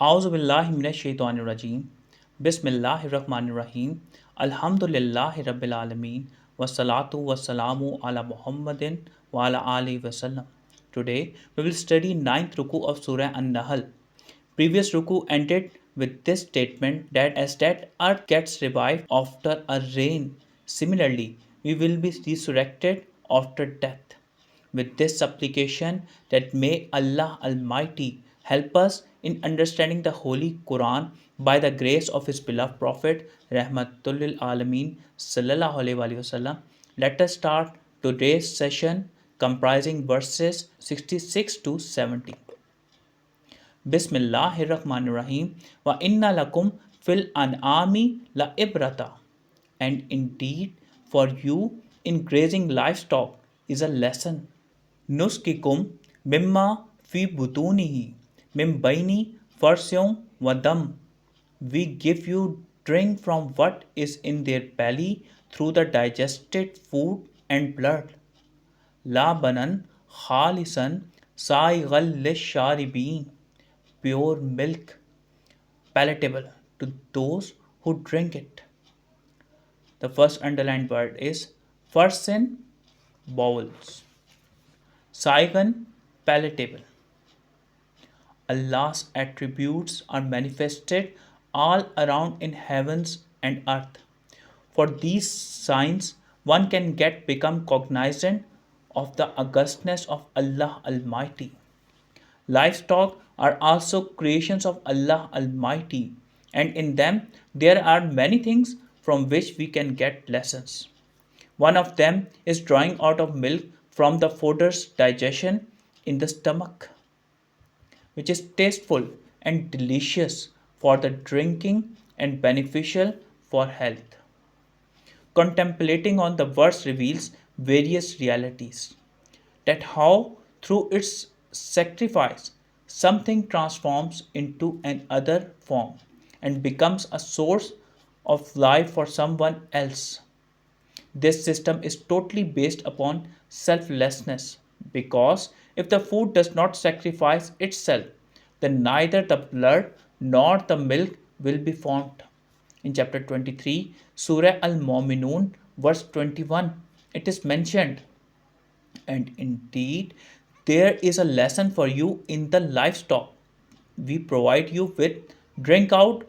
A'udhu billahi minash shaitanir rajeem. Bismillahir rahmanir rahim. Alhamdulillahi rabbil alameen. Wassalatu wassalamu ala Muhammadin wa ala alihi wasallam. Today we will study ninth Ruku of Surah An Nahl. Previous Ruku ended with this statement that as that earth gets revived after a rain, similarly we will be resurrected after death. With this supplication that may Allah Almighty help us in understanding the Holy Quran by the grace of His beloved Prophet Rahmatul lil Alameen Sallallahu Alaihi Wasallam, let us start today's session comprising verses 66 to 70. Bismillahirrahmanirrahim. Wa inna lakum fil an'ami la ibrata. And indeed, for you in grazing livestock is a lesson. Nuskikum mimma fi butunihi mim baini farsyum wadam. We give you drink from what is in their belly through the digested food and blood. La banan khalisan saigal lisharibin. Pure milk, palatable to those who drink it. The first underlined word is farsin, bowels. Saigan, palatable. Allah's attributes are manifested all around in heavens and earth. For these signs, one can become cognizant of the augustness of Allah Almighty. Livestock are also creations of Allah Almighty, and in them there are many things from which we can get lessons. One of them is drawing out of milk from the fodder's digestion in the stomach, which is tasteful and delicious for the drinking and beneficial for health. Contemplating on the verse reveals various realities that how through its sacrifice something transforms into another form and becomes a source of life for someone else. This system is totally based upon selflessness because if the food does not sacrifice itself, then neither the blood nor the milk will be formed. In chapter 23, Surah Al verse 21, it is mentioned, and indeed, there is a lesson for you in the livestock. We provide you with drink out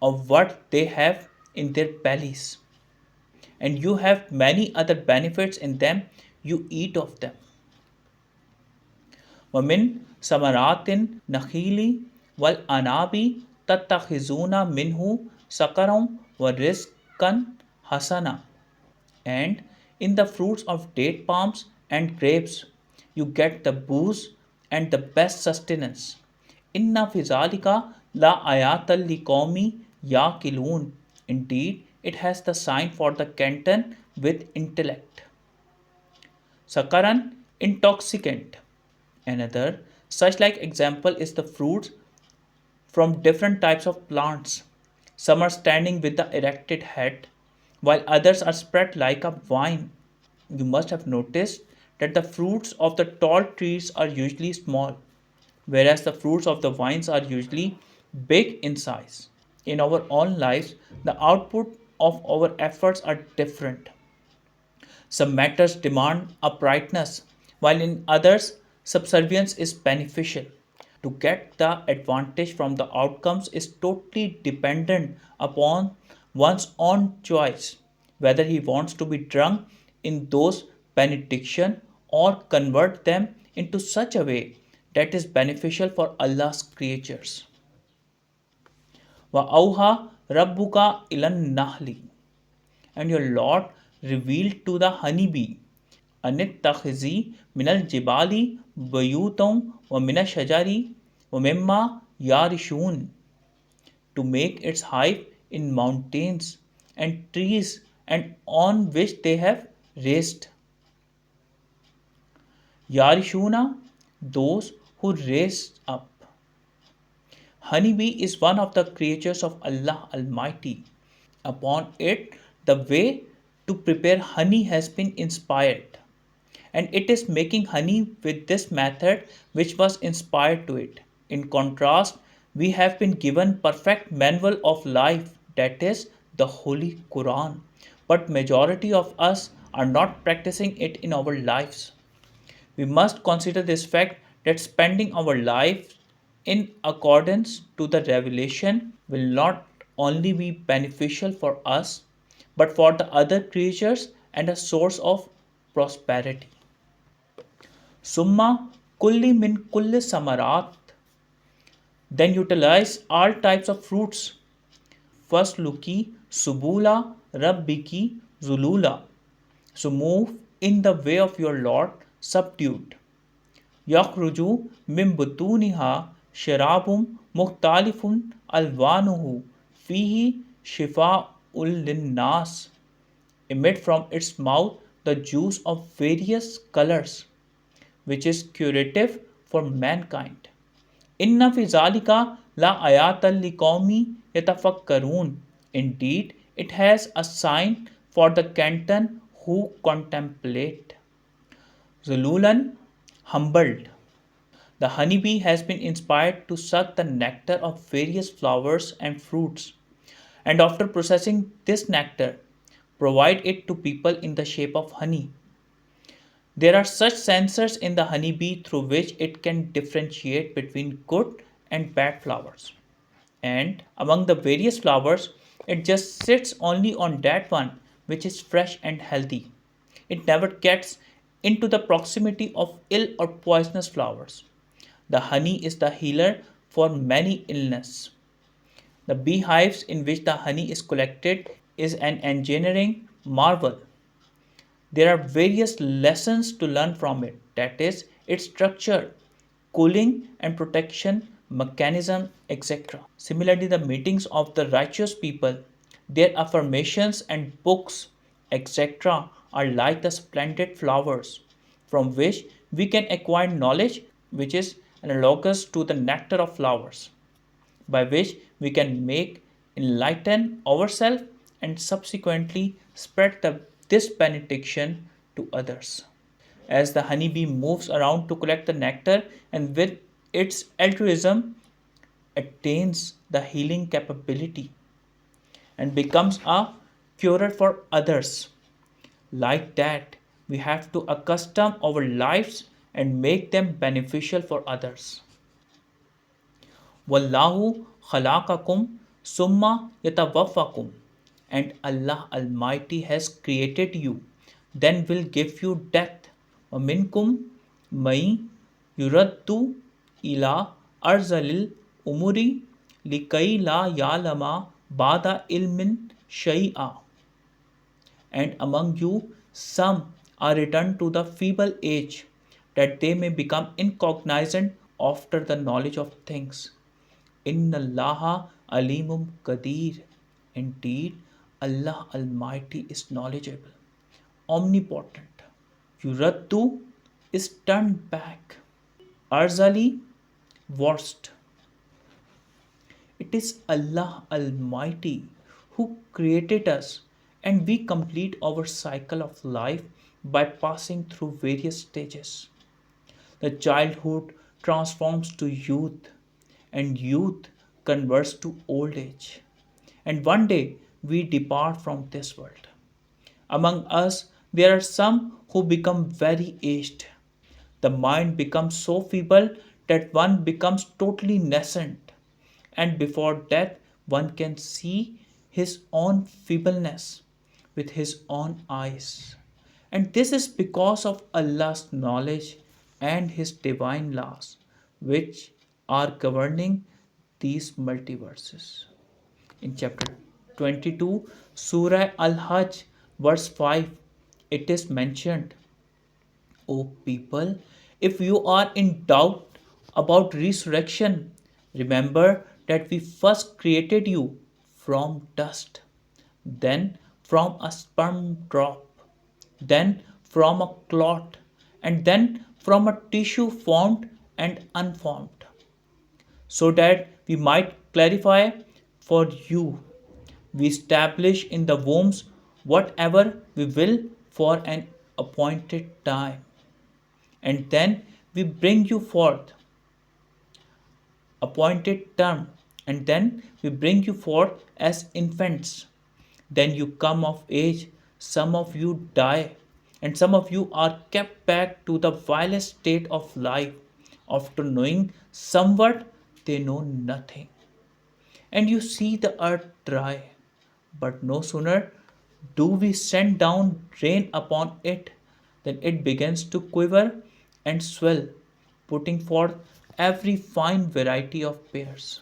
of what they have in their bellies, and you have many other benefits in them. You eat of them. وَمِن samaratin nakhili wal anabi tattakhizuna minhu sakaram wa rizqan hasana. And in the fruits of date palms and grapes, you get the booze and the best sustenance. Inna fizalika la ayatal liqawmi yaqilun. Indeed, it has the sign for the canton with intellect. Sakaran, intoxicant. Another such like example is the fruits from different types of plants. Some are standing with the erected head, while others are spread like a vine. You must have noticed that the fruits of the tall trees are usually small, whereas the fruits of the vines are usually big in size. In our own lives, the output of our efforts are different. Some matters demand uprightness, while in others, subservience is beneficial. To get the advantage from the outcomes is totally dependent upon one's own choice, whether he wants to be drunk in those benediction or convert them into such a way that is beneficial for Allah's creatures. وَأَوْهَا رَبُّكَ إِلَى النَّحْلِ. And your Lord revealed to the honeybee, أَنِتَّخِذِي مِنَ الْجِبَالِ بُيُوتًا وَمِنَ الشَّجَرِ وَمِمَّا يَعْرِشُونَ. To make its hive in mountains and trees and on which they have raised. Yarishuna, those who raise up. Honeybee is one of the creatures of Allah Almighty. Upon it, the way to prepare honey has been inspired, and it is making honey with this method which was inspired to it. In contrast, We have been given perfect manual of life, that is the Holy Quran, but majority of us are not practicing it in our lives. We must consider this fact that spending our life in accordance to the revelation will not only be beneficial for us, but for the other creatures and a source of prosperity. Summa kulli min kulli samarat, then utilize all types of fruits. Fasluki subula rabbiki zulula. So move in the way of your Lord subdued. Yakhruju min butuniha sharabum mukhtalifun alwanuhu fihi shifa'ul linnas. Emit from its mouth the juice of various colors, which is curative for mankind. Inna fi zalika la ayatan liqaumi yatafakkarun. Indeed, it has a sign for the canton who contemplate. Zululan, humbled. The honeybee has been inspired to suck the nectar of various flowers and fruits, and after processing this nectar, provide it to people in the shape of honey. There are such sensors in the honeybee through which it can differentiate between good and bad flowers. And among the various flowers, it just sits only on that one which is fresh and healthy. It never gets into the proximity of ill or poisonous flowers. The honey is the healer for many illnesses. The beehives in which the honey is collected is an engineering marvel. There are various lessons to learn from it, that is, its structure, cooling and protection mechanism, etc. Similarly, the meetings of the righteous people, their affirmations and books, etc., are like the splendid flowers from which we can acquire knowledge, which is analogous to the nectar of flowers, by which we can make enlighten ourselves and subsequently spread this benediction to others. As the honeybee moves around to collect the nectar and with its altruism attains the healing capability and becomes a curer for others. Like that, we have to accustom our lives and make them beneficial for others. Wallahu khalaqakum summa yatawaffakum, and Allah Almighty has created you, then will give you death. وَمِنْكُمْ مَيْ يُرَدُّ إِلَىٰ أَرْذَلِ الْأُمُرِ لِكَيْ لَا يَعْلَمَ بَعْدَ عِلْمٍ شَيْئًا. And among you some are returned to the feeble age, that they may become incognizant after the knowledge of things. Inna Allaha alimum qadir. Indeed, Allah Almighty is knowledgeable, omnipotent. Yuraddu is turned back. Arzali, worst. It is Allah Almighty who created us, and we complete our cycle of life by passing through various stages. The childhood transforms to youth, and youth converts to old age. And one day we depart from this world. Among us, there are some who become very aged. The mind becomes so feeble that one becomes totally nascent, and before death, one can see his own feebleness with his own eyes. And this is because of Allah's knowledge and His divine laws, which are governing these multiverses. In chapter 22, Surah Al-Hajj, verse 5, it is mentioned, O people, if you are in doubt about resurrection, remember that we first created you from dust, then from a sperm drop, then from a clot, and then from a tissue formed and unformed, so that we might clarify for you. We establish in the wombs whatever we will for an appointed time, and then we bring you forth appointed term and then we bring you forth as infants. Then you come of age, some of you die, and some of you are kept back to the vilest state of life. After knowing somewhat, they know nothing. And you see the earth dry. But no sooner do we send down rain upon it than it begins to quiver and swell, putting forth every fine variety of pears.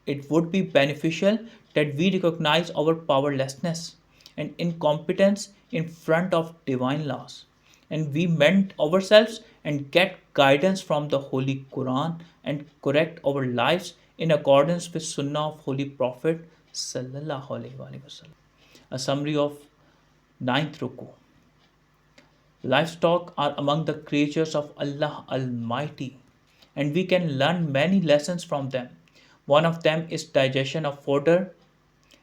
It would be beneficial that we recognize our powerlessness and incompetence in front of divine laws, and we mend ourselves and get guidance from the Holy Quran and correct our lives in accordance with Sunnah of Holy Prophet Sallallahu Alaihi Wasallam. A summary of ninth Ruku. Livestock are among the creatures of Allah Almighty, and we can learn many lessons from them. One of them is digestion of fodder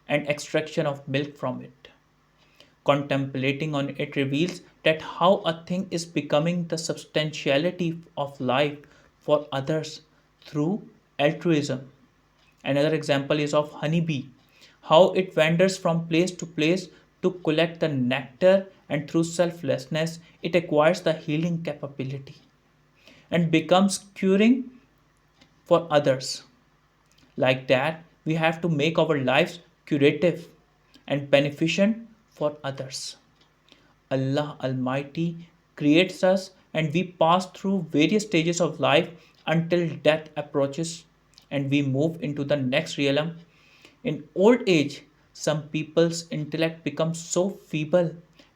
and extraction of milk from it. Contemplating on it reveals that how a thing is becoming the substantiality of life for others through altruism. Another example is of honeybee, how it wanders from place to place to collect the nectar, and through selflessness it acquires the healing capability and becomes curing for others. Like that, we have to make our lives curative and beneficent for others. Allah Almighty creates us and we pass through various stages of life until death approaches and we move into the next realm. In old age, some people's intellect becomes so feeble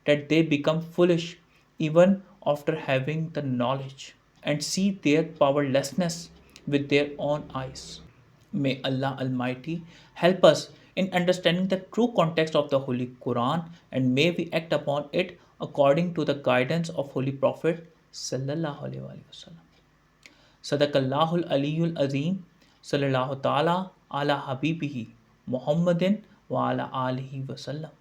that they become foolish even after having the knowledge and see their powerlessness with their own eyes. May Allah Almighty help us in understanding the true context of the Holy Quran and may we act upon it according to the guidance of Holy Prophet Sallallahu Alaihi Wasallam. Sadaqallahul Aliyul Azim Sallallahu Ta'ala ala Habibihi Muhammadin wa ala alihi wasallam.